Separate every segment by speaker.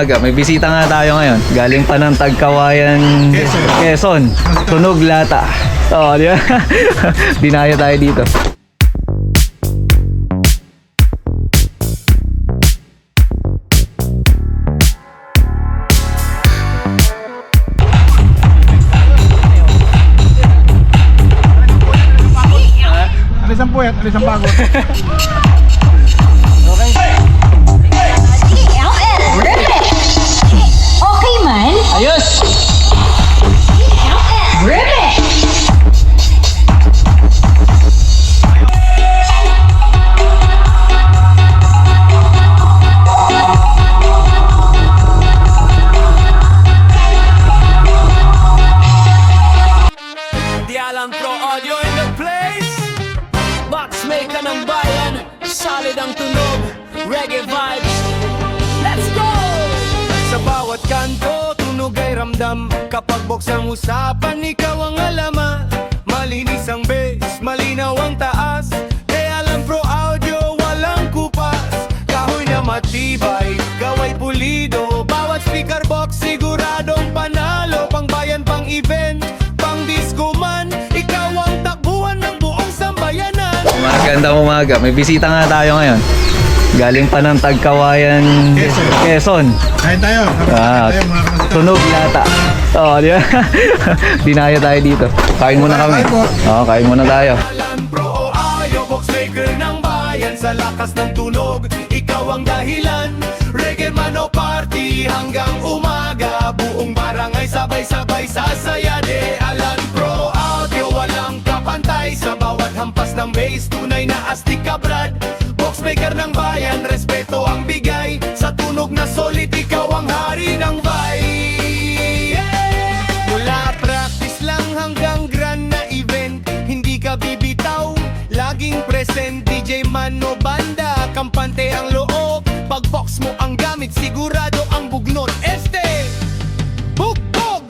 Speaker 1: umaga. May bisita nga tayo ngayon. Galing pa ng Tagkawayan, Quezon. Tunog lata. Oo, di ba? Dinaya tayo dito.
Speaker 2: Alis ang puyat, alis ang pagod.
Speaker 3: Okay man?
Speaker 1: Ayos!
Speaker 3: Ribbit!
Speaker 4: Di Alan Pro Audio in the place. Matchmaker ng bayan, solid ang tunog, reggae vibes. Let's go! Sa bawat kanto, tunog ay ramdam. Kapag box ang usapan, ikaw ang alama. Malinis ang bass, malinaw ang taas. Kaya Alan Pro Audio, walang kupas. Kahoy na matibay, gaway pulido. Bawat speaker box, siguradong panalo. Pang bayan, pang event, pang disco man. Ikaw ang takbuhan ng buong sambayanan.
Speaker 1: Magandang umaga. May bisita nga tayo ngayon. Galing pa ng Tagkawayan, Quezon.
Speaker 2: Kain tayo. Kain tayo mga kamasita.
Speaker 1: Tunog lata. Oo, di ba? Dinaya tayo dito. Kain muna kami. Oo, kain muna tayo.
Speaker 4: Alan Pro Audio, boxmaker ng bayan. Sa lakas ng tunog, ikaw ang dahilan. Reggae man o party hanggang umaga. Buong barangay sabay-sabay sasaya. De Alan Pro Audio, walang kapantay. Sa bawat hampas ng bass, tunay na astig ka brad. Boxmaker ng bayan, respeto ang bigay. Sa tunog na solid, ikaw ang hari ng vibe. Mula practice lang hanggang grand na event, hindi ka bibitaw, laging present. DJ man o banda, kampante ang loob. Pag box mo ang gamit, sigurado ang bugnot. Bugbog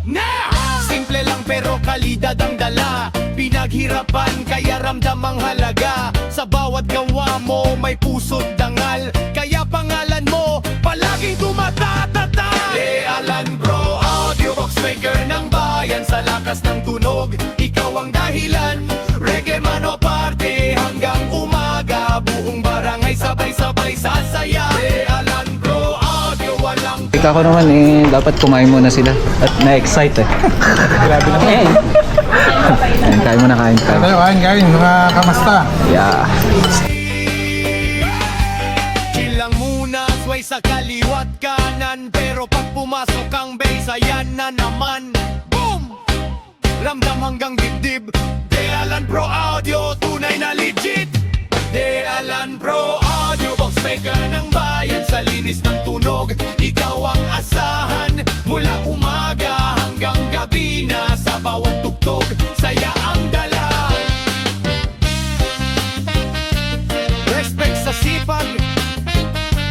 Speaker 4: na! Simple lang pero kalidad ang dala. Pinaghirapan kaya ramdam ang halaga. Sa bawat gawa mo may puso't dangal. Kaya pangalan mo palaging tumatatata. De Alan Pro Audio, boxmaker ng bayan. Sa lakas ng tunog, ikaw ang dahilan. Reggae man o party hanggang umaga. Buong barangay sabay-sabay sasaya. De Alan Pro Audio, walang
Speaker 1: Ika ko naman dapat kumain muna sila. At na-excite eh.
Speaker 2: Grabe naman.
Speaker 1: Kain, kain muna, kain.
Speaker 2: Kain tayo, kain mga kamasta.
Speaker 1: Yeah.
Speaker 4: Chill lang muna, sway sa kaliwat kanan. Pero pag pumasok ang bass, ayan na naman. Boom! Ramdam hanggang dibdib. De Alan Pro Audio, tunay na legit. De Alan Pro Audio, boxmaker ng bayan. Sa linis ng tunog, ikaw ang asahan. Mula umaga hanggang gabi na. Sa bawat tugtog, saya ang dala. Respect sa sipag,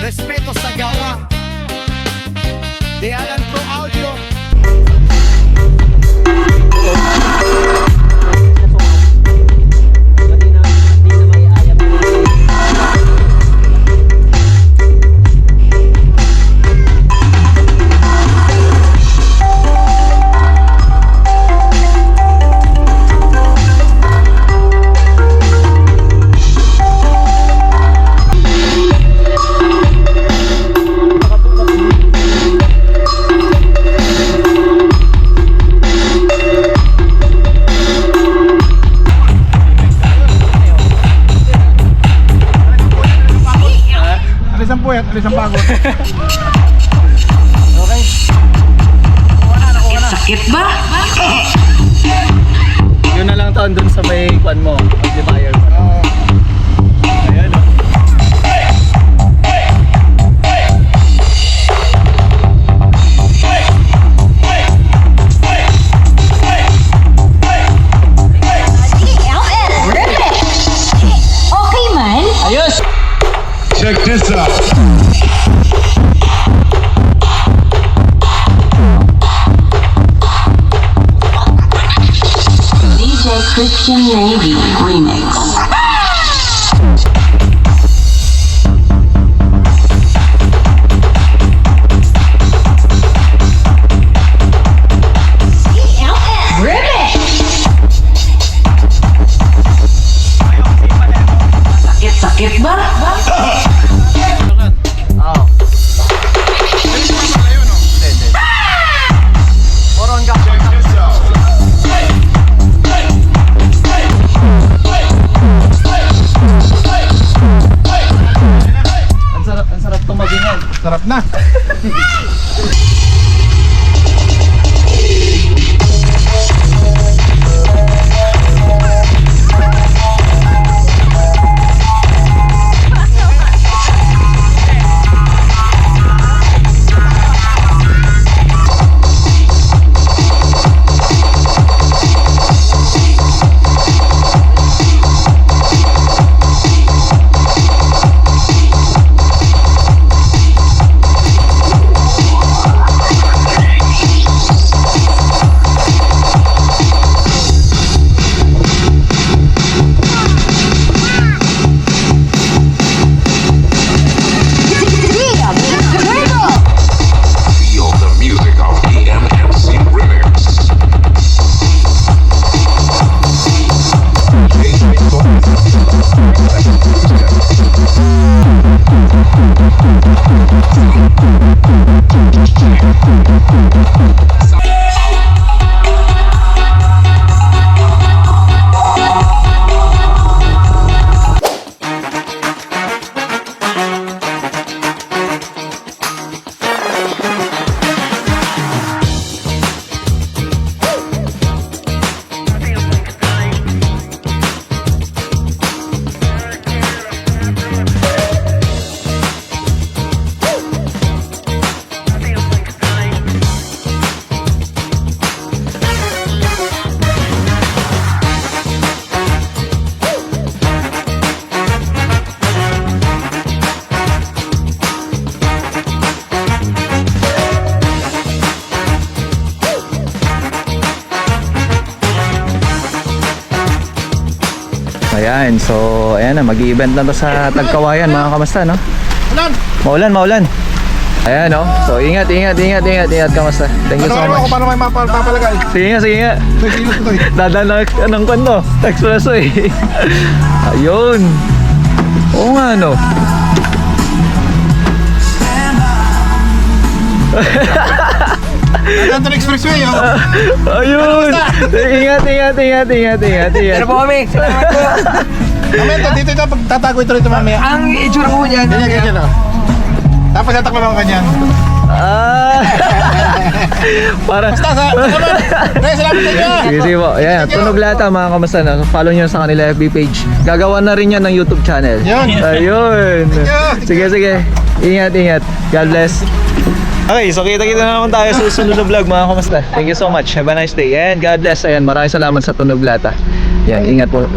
Speaker 4: respeto sa gawa. De Alan Pro Audio.
Speaker 2: Alis ang puyat, alis ang pagod.
Speaker 3: Sakit ba?
Speaker 1: Yun na lang taon dun sa may kwan mo. Amplifier mo. Ayan o.
Speaker 3: Ribbit! Okay man?
Speaker 1: Ayos!
Speaker 2: Check this out.
Speaker 3: DJ Christian Navy Remix.
Speaker 2: Sarap na.
Speaker 5: Feel the music of EMMC Remix.
Speaker 1: Ayan, so ayan na, mag-event na to sa Tagkawayan mga kamasta, no?
Speaker 2: Ulan!
Speaker 1: Maulan, maulan. Ayan, no? So ingat, kamasta. Thank you so
Speaker 2: Ano ako
Speaker 1: much.
Speaker 2: paano may mapapalagay?
Speaker 1: Sige nga.
Speaker 2: May kilos ko to eh.
Speaker 1: Dadaan lang ng kwento. Expresso eh. Ayun. Oo nga, no?
Speaker 2: Nandun expressway oh.
Speaker 1: Ayun. Ingat.
Speaker 6: Ano po kami? Salamat po.
Speaker 2: Mamaya dito ito, tatago ito rito mamaya.
Speaker 6: Ang itsura po dyan.
Speaker 2: Ganyan oh. Tapos tatakbo lang kanyan.
Speaker 1: Ah. Para
Speaker 2: Basta sa salamat. Salamat sa inyo.
Speaker 1: Sige po. Ayan, Tunog Lata mga kamasta na. Follow nyo sa kanila FB page. Gagawa na rin yan ng YouTube channel.
Speaker 2: Yun.
Speaker 1: Ayun. Sige. Ingat. God bless. Okay, so kita-kita na naman tayo sa susunod na vlog mga kamusta. Thank you so much. Have a nice day and God bless. Ayan, maraming salamat sa Tunog Lata. Yan, ingat po.